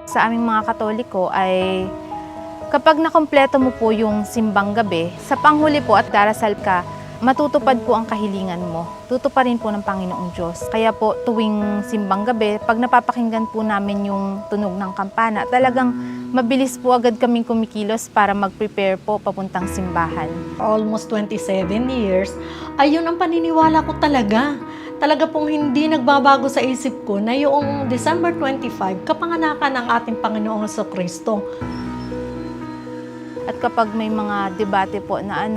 Sa aming mga Katoliko ay kapag nakompleto mo po yung simbang gabi, sa panghuli po at darasal ka, matutupad po ang kahilingan mo. Tutuparin po ng Panginoong Diyos. Kaya po tuwing simbang gabi, pag napapakinggan po namin yung tunog ng kampana, talagang mabilis po agad kaming kumikilos para mag-prepare po papuntang simbahan. Almost 27 years, ayun ang paniniwala ko talaga. Talaga pong hindi nagbabago sa isip ko na yung December 25, kapanganakan ng ating Panginoong Jesucristo. At kapag may mga debate po na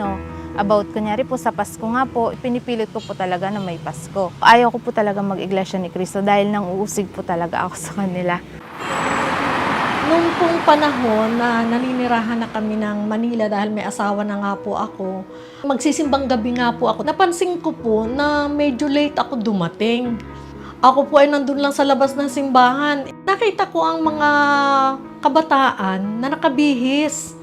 about kunyari po sa Pasko nga po, pinipilit ko po talaga na may Pasko. Ayaw ko po talaga mag-Iglesia ni Cristo dahil nang uusig po talaga ako sa kanila. Nung pong panahon na naninirahan na kami ng Manila dahil may asawa na nga po ako, magsisimbang gabi nga po ako, napansin ko po na medyo late ako dumating. Ako po ay nandun lang sa labas ng simbahan. Nakita ko ang mga kabataan na nakabihis.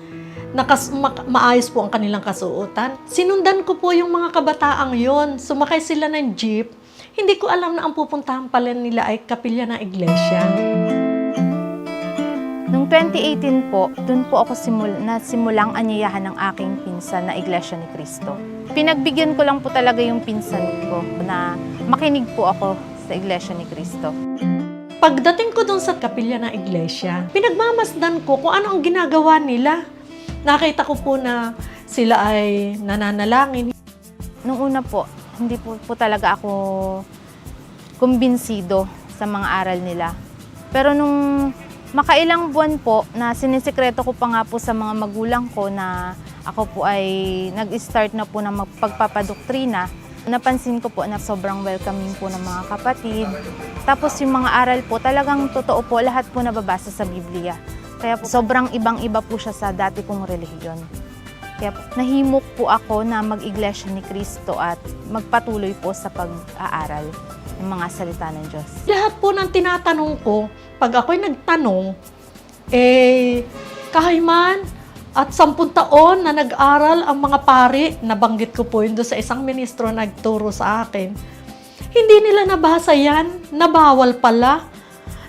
Maayos po ang kanilang kasuotan. Sinundan ko po yung mga kabataang yon. Sumakay sila ng jeep. Hindi ko alam na ang pupuntahan pala nila ay kapilya ng iglesia. Noong 2018 po, doon po ako simulang anyayahan ng aking pinsan na Iglesia ni Cristo. Pinagbigyan ko lang po talaga yung pinsan ko na makinig po ako sa Iglesia ni Cristo. Pagdating ko doon sa kapilya ng iglesia, pinagmamasdan ko kung ano ang ginagawa nila. Nakita ko po na sila ay nananalangin. Noong una po, hindi po talaga ako kumbinsido sa mga aral nila. Pero nung makailang buwan po na sinisikreto ko pa nga po sa mga magulang ko na ako po ay nag-start na po ng pagpapadoktrina, napansin ko po na sobrang welcoming po ng mga kapatid. Tapos yung mga aral po, talagang totoo po, lahat po nababasa sa Biblia. Kaya po, sobrang ibang-iba po siya sa dati kong relihiyon. Kaya po, nahimok po ako na mag-Iglesia ni Cristo at magpatuloy po sa pag-aaral ng mga salita ng Diyos. Lahat po ng tinatanong ko, pag ako'y nagtanong, kahayman at 10 taon na nag-aral ang mga pari, nabanggit ko po yun doon sa isang ministro nagturo sa akin, hindi nila nabasa yan, nabawal pala.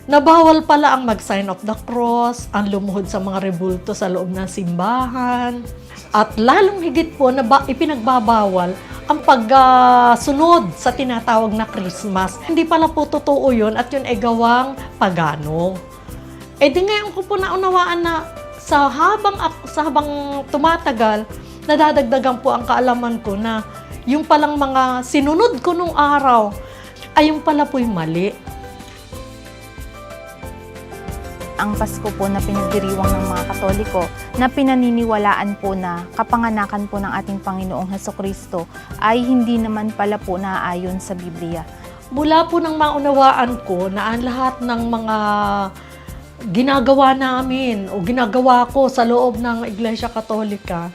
Nabawal pala ang mag-sign of the cross, ang lumuhod sa mga rebulto sa loob ng simbahan, at lalong higit po na ipinagbabawal ang pagsunod sa tinatawag na Christmas. Hindi pala po totoo yun at yun ay gawang pagano. Di ngayon ko po naunawaan na sa habang tumatagal, nadadagdagan po ang kaalaman ko na yung palang mga sinunod ko nung araw ay yung pala po'y mali. Ang Pasko po na pinagdiriwang ng mga Katoliko na pinaniniwalaan po na kapanganakan po ng ating Panginoong Jesucristo ay hindi naman pala po naaayon sa Biblia. Mula po nang maunawaan ko na ang lahat ng mga ginagawa namin o ginagawa ko sa loob ng Iglesia Katolika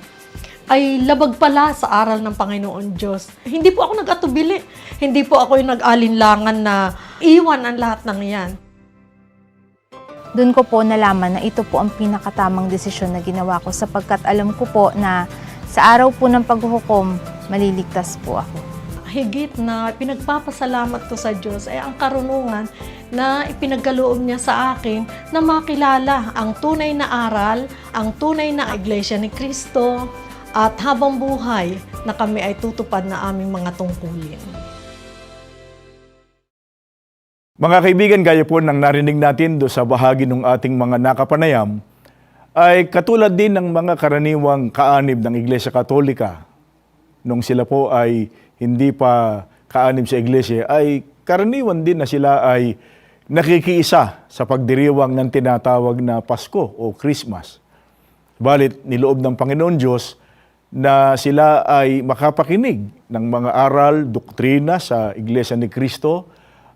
ay labag pala sa aral ng Panginoon Diyos. Hindi po ako nag-atubili. Hindi po ako yung nag-alinlangan na iwan ang lahat ng yan. Doon ko po nalaman na ito po ang pinakatamang desisyon na ginawa ko sapagkat alam ko po na sa araw po ng paghuhukom, maliligtas po ako. Higit na pinagpapasalamat ko sa Diyos ay ang karunungan na ipinagkaloob niya sa akin na makilala ang tunay na aral, ang tunay na Iglesia ni Cristo, at habang buhay na kami ay tutupad na aming mga tungkulin. Mga kaibigan, gaya po ng narinig natin do sa bahagi ng ating mga nakapanayam, ay katulad din ng mga karaniwang kaanib ng Iglesia Katolika. Nung sila po ay hindi pa kaanib sa Iglesia, ay karaniwan din na sila ay nakikiisa sa pagdiriwang ng tinatawag na Pasko o Christmas. Balit, niloob ng Panginoon Diyos na sila ay makapakinig ng mga aral, doktrina sa Iglesia ni Cristo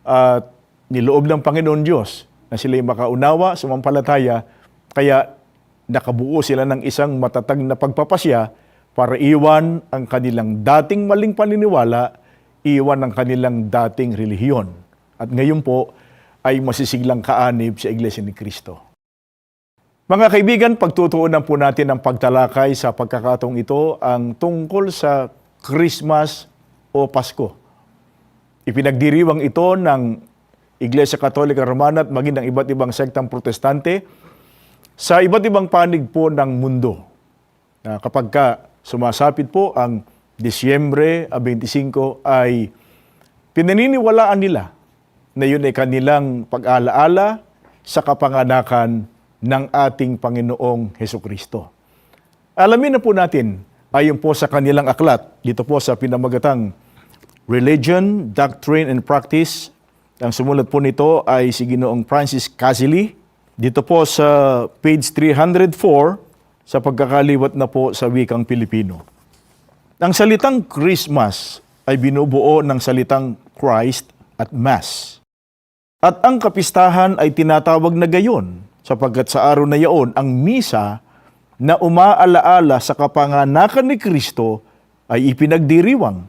at niloob ng Panginoon Diyos na sila'y makaunawa, sumampalataya, kaya nakabuo sila ng isang matatag na pagpapasya para iwan ang kanilang dating maling paniniwala, iwan ang kanilang dating relihiyon. At ngayon po ay masisiglang kaanib sa Iglesia ni Cristo. Mga kaibigan, pagtutuunan po natin ang pagtalakay sa pagkakataong ito ang tungkol sa Christmas o Pasko. Ipinagdiriwang ito ng Iglesia Katolika Romana at maging ng iba't ibang sektang protestante sa iba't ibang panig po ng mundo. Kapag sumasapit po ang Disyembre 25 ay pinaniniwalaan nila na yun ay kanilang pag-alaala sa kapanganakan ng ating Panginoong Hesukristo. Alamin na po natin, ayon po sa kanilang aklat, dito po sa pinamagatang Religion, Doctrine, and Practice. Ang sumulat po nito ay si Ginoong Francis Casili. Dito po sa page 304 sa pagkakaliwat na po sa wikang Pilipino. Ang salitang Christmas ay binubuo ng salitang Christ at Mass. At ang kapistahan ay tinatawag na gayon sapagkat sa araw na yaon ang misa na umaalaala sa kapanganakan ni Kristo ay ipinagdiriwang.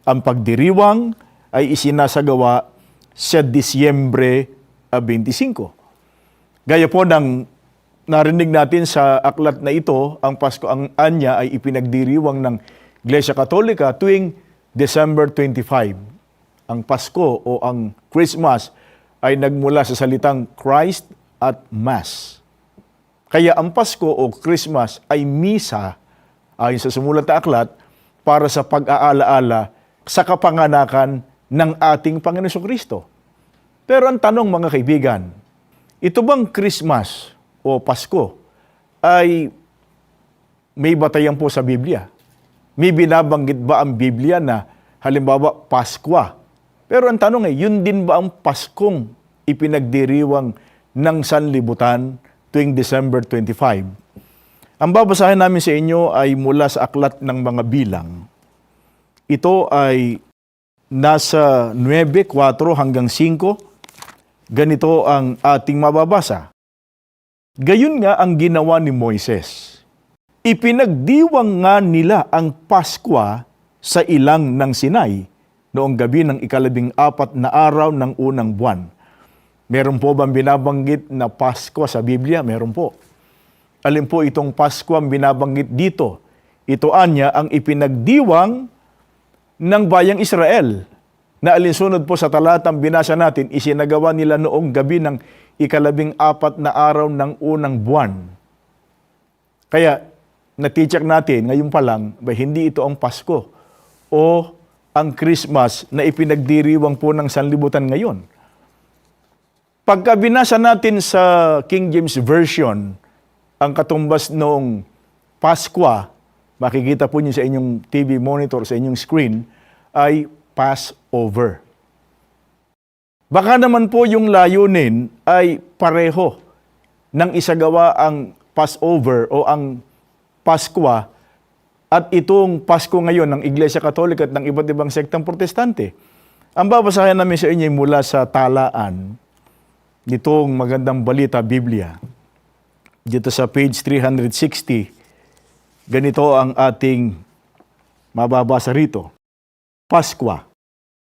Ang pagdiriwang ay isinasagawa sa Disyembre 25. Gaya po ng narinig natin sa aklat na ito, ang Pasko ang anya ay ipinagdiriwang ng Iglesia Katolika tuwing December 25. Ang Pasko o ang Christmas ay nagmula sa salitang Christ at Mass. Kaya ang Pasko o Christmas ay misa, ayon sa sumulat na aklat, para sa pag-aalaala sa kapanganakan ng ating Panginoon Jesucristo. Pero ang tanong mga kaibigan, ito bang Christmas o Pasko ay may batayan po sa Biblia? May binabanggit ba ang Biblia na halimbawa Paskwa? Pero ang tanong ay, yun din ba ang Paskong ipinagdiriwang ng sanlibutan tuwing December 25? Ang babasahin namin sa inyo ay mula sa aklat ng mga bilang. Ito ay nasa 9:4 hanggang 5. Ganito ang ating mababasa. Gayun nga ang ginawa ni Moises. Ipinagdiwang nga nila ang Paskwa sa ilang ng Sinai noong gabi ng 14 na araw ng unang buwan. Meron po bang binabanggit na Paskwa sa Biblia? Meron po. Alin po itong Paskwa ang binabanggit dito? Ito anya ang ipinagdiwang ng bayang Israel na alinsunod po sa talatang binasa natin, isinagawa nila noong gabi ng 14 na araw ng unang buwan. Kaya, natitsak natin, ngayon pa lang, hindi ito ang Pasko o ang Christmas na ipinagdiriwang po ng sanlibutan ngayon. Pagka binasa natin sa King James Version, ang katumbas noong Paskwa, makikita po niyo sa inyong TV monitor, sa inyong screen, ay Passover. Baka naman po yung layunin ay pareho ng isagawa ang Passover o ang Paskwa at itong Pasko ngayon ng Iglesia Katolika at ng iba't ibang sektang protestante. Ang babasahin namin sa inyo mula sa talaan nitong magandang balita Biblia. Dito sa page 360, ganito ang ating mababasa rito. Paskwa,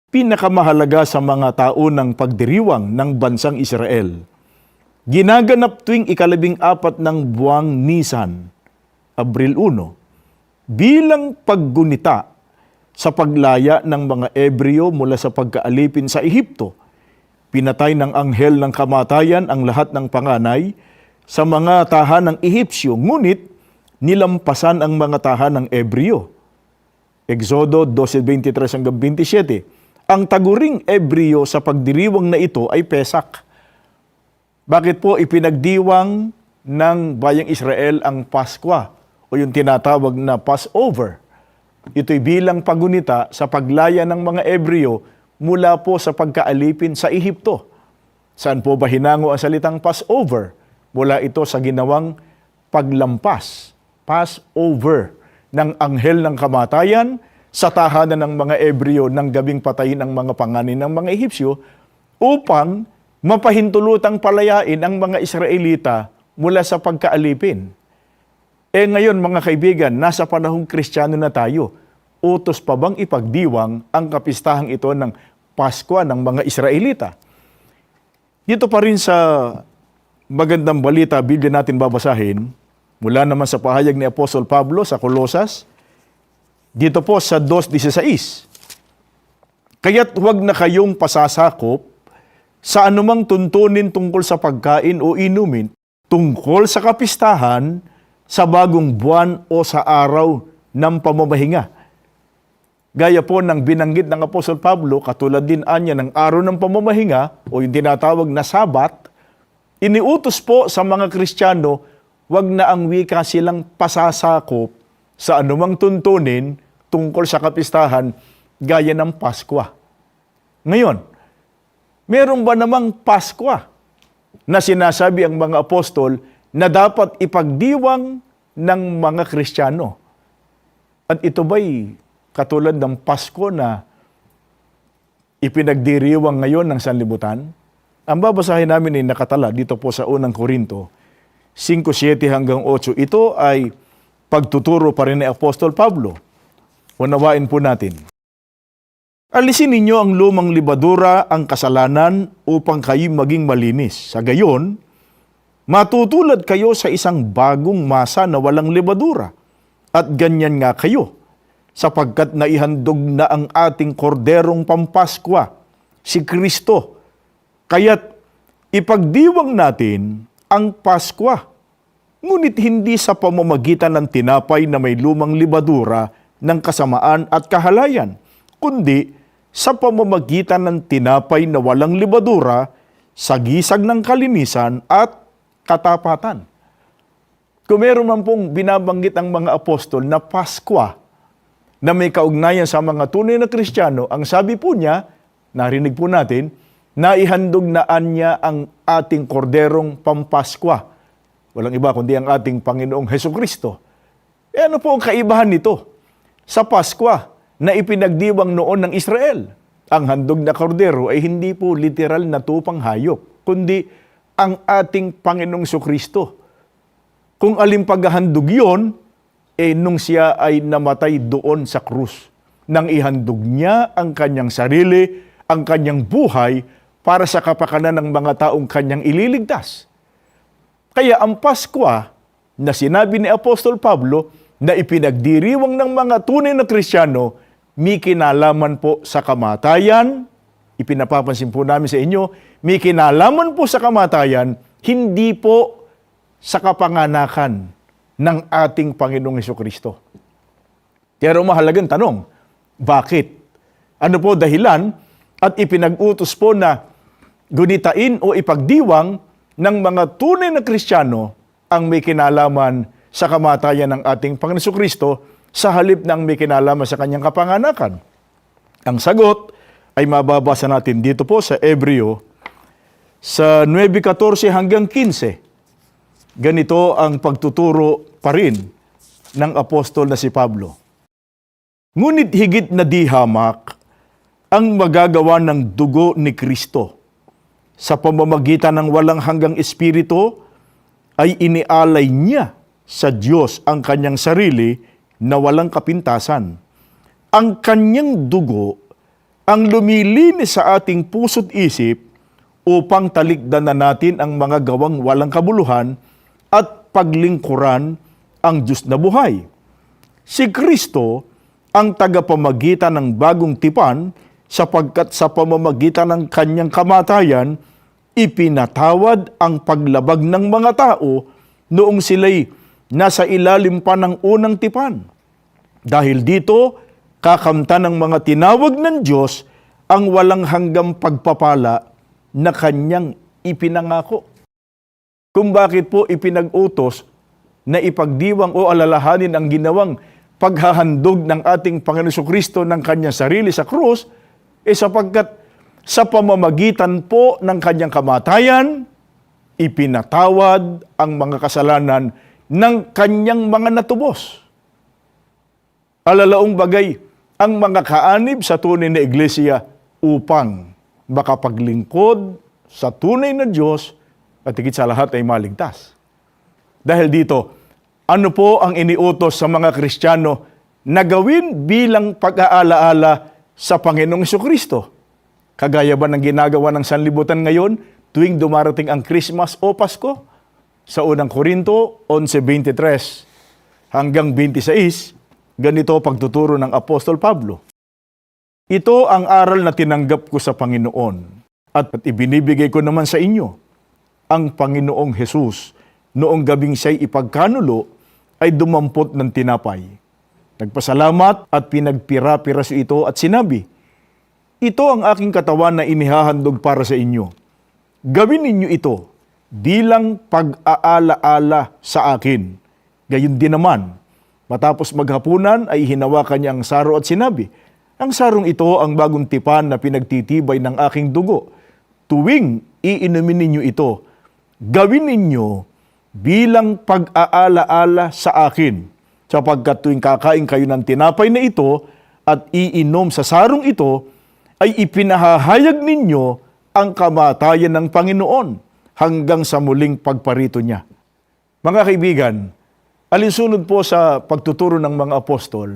pinakamahalaga sa mga taunang pagdiriwang ng bansang Israel. Ginaganap tuwing 14 ng buwang Nisan, Abril 1, bilang paggunita sa paglaya ng mga Ebreo mula sa pagkaalipin sa Ehipto. Pinatay ng anghel ng kamatayan ang lahat ng panganay sa mga tahanang Ehipsyo, ngunit nilampasan ang mga tahanang Ebreo. Exodo 12:23 hanggang 27. Ang taguring Ebreo sa pagdiriwang na ito ay Pesak. Bakit po ipinagdiwang ng bayang Israel ang Paskwa o yung tinatawag na Passover? Ito'y bilang pagunita sa paglaya ng mga Ebreo mula po sa pagkaalipin sa Ehipto. Saan po ba hinango ang salitang Passover? Mula ito sa ginawang paglampas, Passover, ng anghel ng kamatayan sa tahanan ng mga Ebreo ng gabing patayin ang mga panganay ng mga Ehipsyo upang mapahintulutang palayain ang mga Israelita mula sa pagkaalipin. Ngayon mga kaibigan, nasa panahong Kristiyano na tayo. Utos pa bang ipagdiwang ang kapistahang ito ng Paskwa ng mga Israelita? Dito pa rin sa magandang balita, Biblia natin babasahin, mula naman sa pahayag ni Apostol Pablo sa Colosas, dito po sa 2:16. Kaya't huwag na kayong pasasakop sa anumang tuntunin tungkol sa pagkain o inumin, tungkol sa kapistahan, sa bagong buwan o sa araw ng pamamahinga. Gaya po ng binanggit ng Apostol Pablo, katulad din anya ng araw ng pamamahinga o yung tinatawag na Sabat, iniutos po sa mga Kristiyano, wag na ang wika silang pasasakop sa anumang tuntunin tungkol sa kapistahan gaya ng Pasko. Ngayon, meron ba namang Pasko na sinasabi ang mga apostol na dapat ipagdiwang ng mga Kristiyano? At ito ba'y katulad ng Pasko na ipinagdiriwang ngayon ng sanlibutan? Ang babasahin namin ay nakatala dito po sa unang Korinto 5:7 hanggang 8. Ito ay pagtuturo pa rin ni Apostol Pablo. Unawain po natin. Alisin ninyo ang lumang libadura, ang kasalanan, upang kayo maging malinis. Sa gayon, matutulad kayo sa isang bagong masa na walang libadura. At ganyan nga kayo, sapagkat naihandog na ang ating korderong pampaskwa, si Kristo. Kaya't ipagdiwang natin ang Paskwa, ngunit hindi sa pamamagitan ng tinapay na may lumang libadura ng kasamaan at kahalayan, kundi sa pamamagitan ng tinapay na walang libadura, sa gisag ng kalinisan at katapatan. Kung meron man pong binabanggit ang mga apostol na Paskwa na may kaugnayan sa mga tunay na Kristiyano, ang sabi po niya, narinig po natin, naihandog na anya ang ating korderong pampaskwa. Walang iba kundi ang ating Panginoong Hesukristo. E ano po ang kaibahan nito? Sa Paskwa na ipinagdiwang noon ng Israel, ang handog na kordero ay hindi po literal na tupang hayop, kundi ang ating Panginoong Hesukristo. Kung alin paghahandog yun, nung siya ay namatay doon sa krus, nang ihandog niya ang kanyang sarili, ang kanyang buhay, para sa kapakanan ng mga taong kanyang ililigtas. Kaya ang Paskwa na sinabi ni Apostol Pablo na ipinagdiriwang ng mga tunay na Kristiyano, may kinalaman po sa kamatayan. Ipinapapansin po namin sa inyo, may kinalaman po sa kamatayan, hindi po sa kapanganakan ng ating Panginoong Hesukristo. Pero mahalagang tanong, bakit? Ano po dahilan? At ipinag-utos po na gunitain o ipagdiwang ng mga tunay na Kristiyano ang may kinalaman sa kamatayan ng ating Panginoon Hesukristo sa halip ng may kinalaman sa kanyang kapanganakan. Ang sagot ay mababasa natin dito po sa Hebreo sa 9:14 hanggang 15. Ganito ang pagtuturo pa rin ng apostol na si Pablo. Ngunit higit na di hamak ang magagawa ng dugo ni Kristo. Sa pamamagitan ng walang hanggang espiritu, ay inialay niya sa Diyos ang kanyang sarili na walang kapintasan. Ang kanyang dugo ang lumilinis sa ating puso't isip upang talikdan na natin ang mga gawang walang kabuluhan at paglingkuran ang Diyos na buhay. Si Kristo ang tagapamagitan ng bagong tipan, sapagkat sa pamamagitan ng kanyang kamatayan, ipinatawad ang paglabag ng mga tao noong sila'y nasa ilalim pa ng unang tipan. Dahil dito, kakamtan ng mga tinawag ng Diyos ang walang hanggang pagpapala na kanyang ipinangako. Kung bakit po ipinag-utos na ipagdiwang o alalahanin ang ginawang paghahandog ng ating Panginoon Hesukristo ng kanyang sarili sa krus, sapagkat sa pamamagitan po ng kanyang kamatayan, ipinatawad ang mga kasalanan ng kanyang mga natubos. Alalaong bagay ang mga kaanib sa tunay na iglesia upang makapaglingkod sa tunay na Diyos at higit sa lahat ay maligtas. Dahil dito, ano po ang iniutos sa mga Kristiyano na gawin bilang pag-aalaala sa Panginoong Hesukristo? Kagaya ba ng ginagawa ng sanlibutan ngayon tuwing dumarating ang Christmas o Pasko? Sa unang Korinto 11:23 hanggang 26, ganito pagtuturo ng Apostol Pablo. Ito ang aral na tinanggap ko sa Panginoon. At ibinibigay ko naman sa inyo ang Panginoong Hesus noong gabing siya'y ipagkanulo ay dumampot ng tinapay. Nagpasalamat at pinagpira-piraso ito at sinabi, ito ang aking katawan na inihahandog para sa inyo. Gawin ninyo ito bilang pag-aala-ala sa akin. Gayon din naman, matapos maghapunan ay hinawakan niya ang saro at sinabi, ang sarong ito ang bagong tipan na pinagtitibay ng aking dugo. Tuwing iinumin ninyo ito, gawin ninyo bilang pag-aala-ala sa akin. Sapagkat tuwing kakain kayo ng tinapay na ito at iinom sa sarong ito, ay ipinahahayag ninyo ang kamatayan ng Panginoon hanggang sa muling pagparito niya. Mga kaibigan, alinsunod po sa pagtuturo ng mga apostol,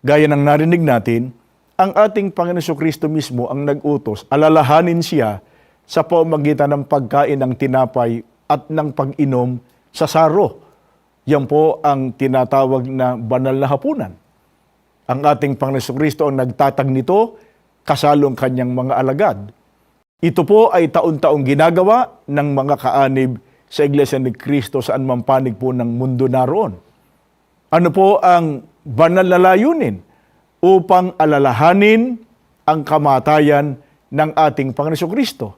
gaya ng narinig natin, ang ating Panginoon Kristo mismo ang nag-utos, alalahanin siya sa pamamagitan ng pagkain ng tinapay at ng pag-inom sa saro. Yan po ang tinatawag na banal na hapunan. Ang ating Panginoon Kristo ang nagtatag nito, kasalong kanyang mga alagad. Ito po ay taon-taong ginagawa ng mga kaanib sa Iglesia ni Cristo saan man panig po ng mundo naroon. Ano po ang banal na layunin? Upang alalahanin ang kamatayan ng ating Panginoon Kristo.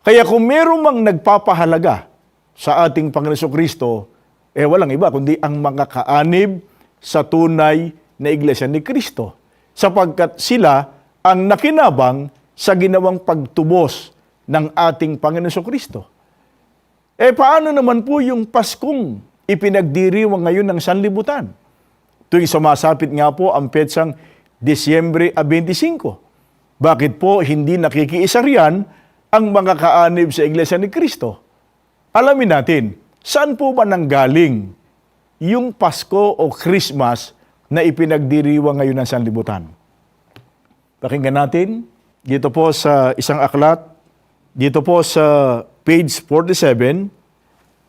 Kaya kung meron mang nagpapahalaga sa ating Panginoon Kristo, walang iba kundi ang mga kaanib sa tunay na Iglesia ni Cristo. Sapagkat sila ang nakinabang sa ginawang pagtubos ng ating Panginoon Kristo. Paano naman po yung Paskong ipinagdiriwang ngayon ng sanlibutan? Tuwing sumasapit nga po ang petsang Disyembre 25. Bakit po hindi nakikiisa riyan ang mga kaanib sa Iglesia ni Cristo? Alamin natin, saan po ba nanggaling yung Pasko o Christmas na ipinagdiriwang ngayon ng sanlibutan? Pakinggan natin, dito po sa isang aklat, dito po sa page 47,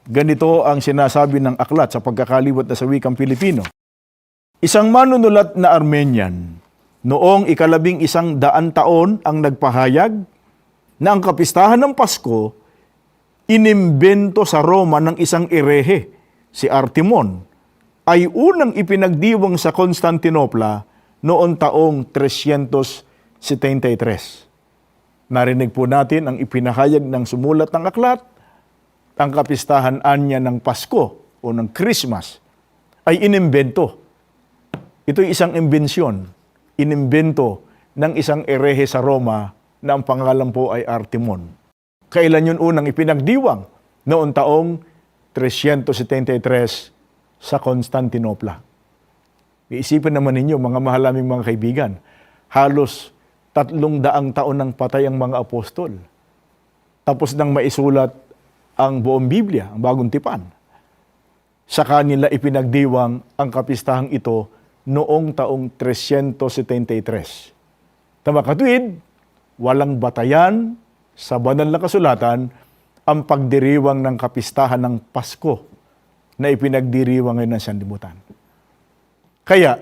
ganito ang sinasabi ng aklat sa pagkakaliwat na sa wikang Pilipino. Isang manunulat na Armenian, noong 1100 taon ang nagpahayag na ang kapistahan ng Pasko inimbento sa Roma ng isang erehe, si Artemon, ay unang ipinagdiwang sa Constantinopla noong taong 373. Narinig po natin ang ipinahayag ng sumulat ng aklat, ang kapistahan anya ng Pasko o ng Christmas ay inimbento. Ito'y isang imbensyon, inimbento ng isang erehe sa Roma na ang pangalan po ay Artemon. Kailan yun unang ipinagdiwang? Noong taong 373 sa Constantinopla. Iisipin naman ninyo, mga mahal naming mga kaibigan, halos 300 taon nang patay ang mga apostol. Tapos nang maisulat ang buong Biblia, ang bagong tipan. Sa kanila ipinagdiwang ang kapistahang ito noong taong 373. Tama katuwid, walang batayan sa banal na kasulatan ang pagdiriwang ng kapistahan ng Pasko na ipinagdiriwang ngayon ng sanlibutan. Kaya,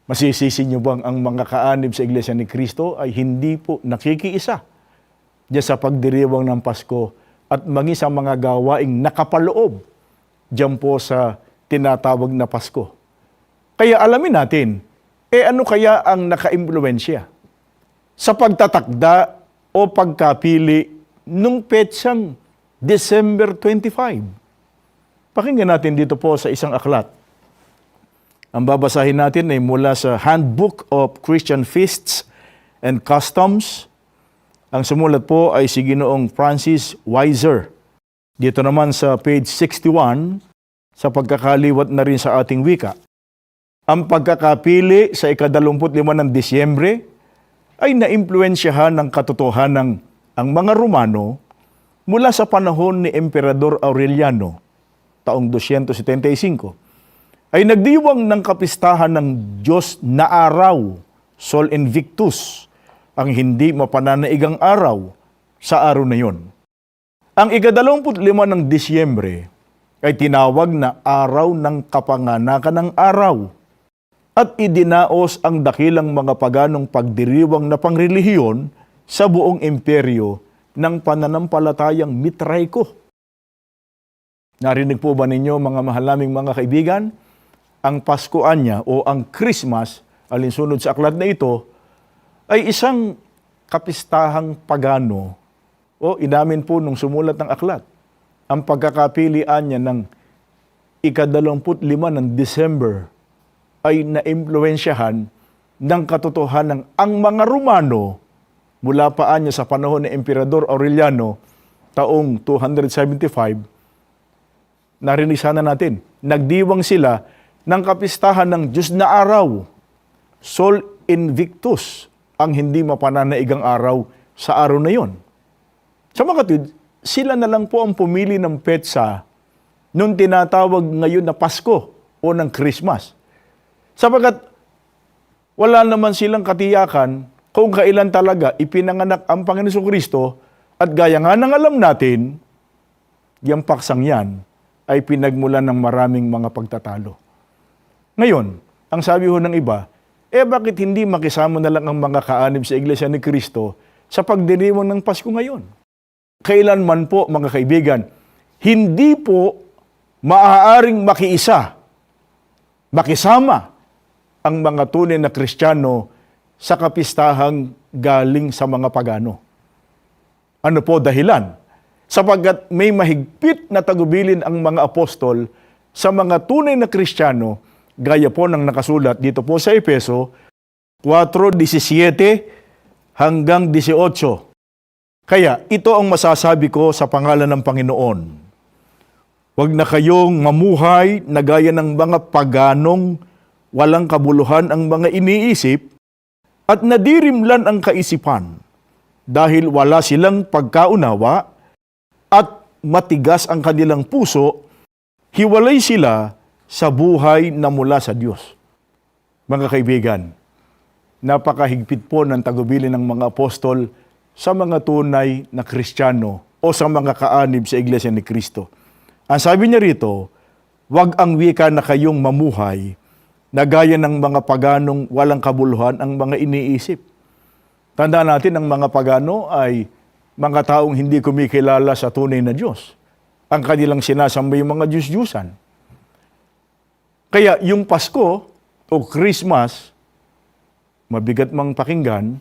masisisi niyo bang ang mga kaanib sa Iglesia ni Cristo ay hindi po nakikiisa diyan sa pagdiriwang ng Pasko at maging sa mga gawaing nakapaloob diyan po sa tinatawag na Pasko. Kaya alamin natin, ano kaya ang nakaimpluwensya sa pagtatakda o pagkapili nung petsang December 25? Pakinggan natin dito po sa isang aklat. Ang babasahin natin ay mula sa Handbook of Christian Feasts and Customs. Ang sumulat po ay si Ginoong Francis Weiser. Dito naman sa page 61, sa pagkakaliwat na rin sa ating wika. Ang pagkakapili sa 25 ng Disyembre ay naimpluwensyahan ng katotohanan ang mga Romano mula sa panahon ni Emperador Aureliano, taong 275. Ay nagdiwang ng kapistahan ng Diyos na araw, Sol Invictus, ang hindi mapananaigang araw sa araw na yon. Ang 25 ng Disyembre ay tinawag na araw ng kapanganakan ng araw at idinaos ang dakilang mga paganong pagdiriwang na pangrelihiyon sa buong imperyo ng pananampalatayang Mitraiko. Narinig po ba ninyo, mga mahal naming mga kaibigan, ang Paskoan niya o ang Christmas, alinsunod sa aklat na ito, ay isang kapistahang pagano o inamin po nung sumulat ng aklat. Ang pagkakapilian niya ng ika-25 ng December ay naimpluwensyahan ng katotohanan ang mga Romano mula pa niya sa panahon ni Emperador Aureliano taong 275. Narinig sana natin, nagdiwang sila ng kapistahan ng Diyos na araw, Sol Invictus, ang hindi mapananaigang araw sa araw na yon. Sa mga kapatid, sila na lang po ang pumili ng petsa nung tinatawag ngayon na Pasko o ng Christmas. Sapagat wala naman silang katiyakan kung kailan talaga ipinanganak ang Panginoon Kristo at gaya nga ng alam natin, yung paksang yan ay pinagmulan ng maraming mga pagtatalo. Ngayon, ang sabi ho ng iba, bakit hindi makisama na lang ang mga kaanib sa Iglesia ni Cristo sa pagdiriwang ng Pasko ngayon? Kailanman po, mga kaibigan, hindi po maaaring makisama ang mga tunay na Kristiyano sa kapistahang galing sa mga pagano. Ano po dahilan? Sapagkat may mahigpit na tagubilin ang mga apostol sa mga tunay na Kristiyano, gaya po ng nakasulat dito po sa Efeso 4:17 hanggang 18. Kaya ito ang masasabi ko sa pangalan ng Panginoon. Huwag na kayong mamuhay na gaya ng mga paganong walang kabuluhan ang mga iniisip at nadirimlan ang kaisipan dahil wala silang pagkaunawa at matigas ang kanilang puso, hiwalay sila sa buhay na mula sa Diyos. Mga kaibigan, napakahigpit po ng tagubilin ng mga apostol sa mga tunay na Kristiyano o sa mga kaanib sa Iglesia ni Cristo. Ang sabi niya rito, huwag ang wika na kayong mamuhay na gaya ng mga paganong walang kabuluhan ang mga iniisip. Tandaan natin, ang mga pagano ay mga taong hindi kumikilala sa tunay na Diyos. Ang kanilang sinasamba yung mga Diyos-Diyusan. Kaya yung Pasko o Christmas, mabigat mang pakinggan,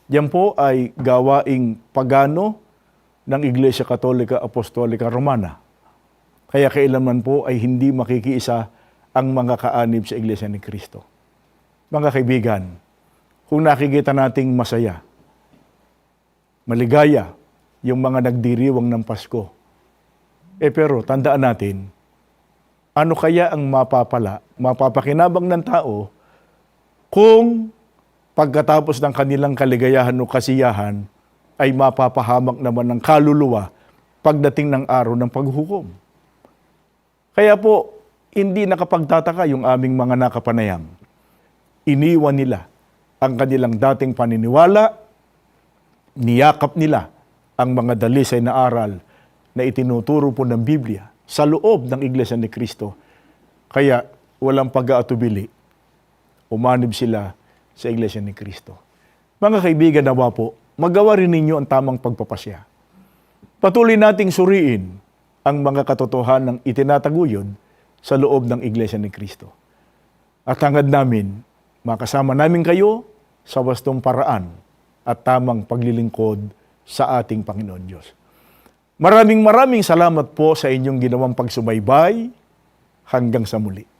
yan po ay gawaing pagano ng Iglesia Katolika Apostolika Romana. Kaya kailanman po ay hindi makikiisa ang mga kaanib sa Iglesia ni Cristo. Mga kaibigan, kung nakikita nating masaya, maligaya yung mga nagdiriwang ng Pasko. Pero tandaan natin, ano kaya ang mapapakinabang ng tao kung pagkatapos ng kanilang kaligayahan o kasiyahan ay mapapahamak naman ng kaluluwa pagdating ng araw ng paghukom. Kaya po, hindi nakapagtataka yung aming mga nakapanayam. Iniwan nila ang kanilang dating paniniwala, niyakap nila ang mga dalisay na aral na itinuturo po ng Biblia sa loob ng Iglesia ni Cristo. Kaya walang pag-aatubili, umanib sila sa Iglesia ni Cristo. Mga kaibigan, nawa po, magawa rin ninyo ang tamang pagpapasya. Patuloy nating suriin ang mga katotohanan ng itinataguyod sa loob ng Iglesia ni Cristo. At hangad namin, makasama namin kayo sa wastong paraan at tamang paglilingkod sa ating Panginoon Diyos. Maraming salamat po sa inyong ginawang pagsubaybay. Hanggang sa muli.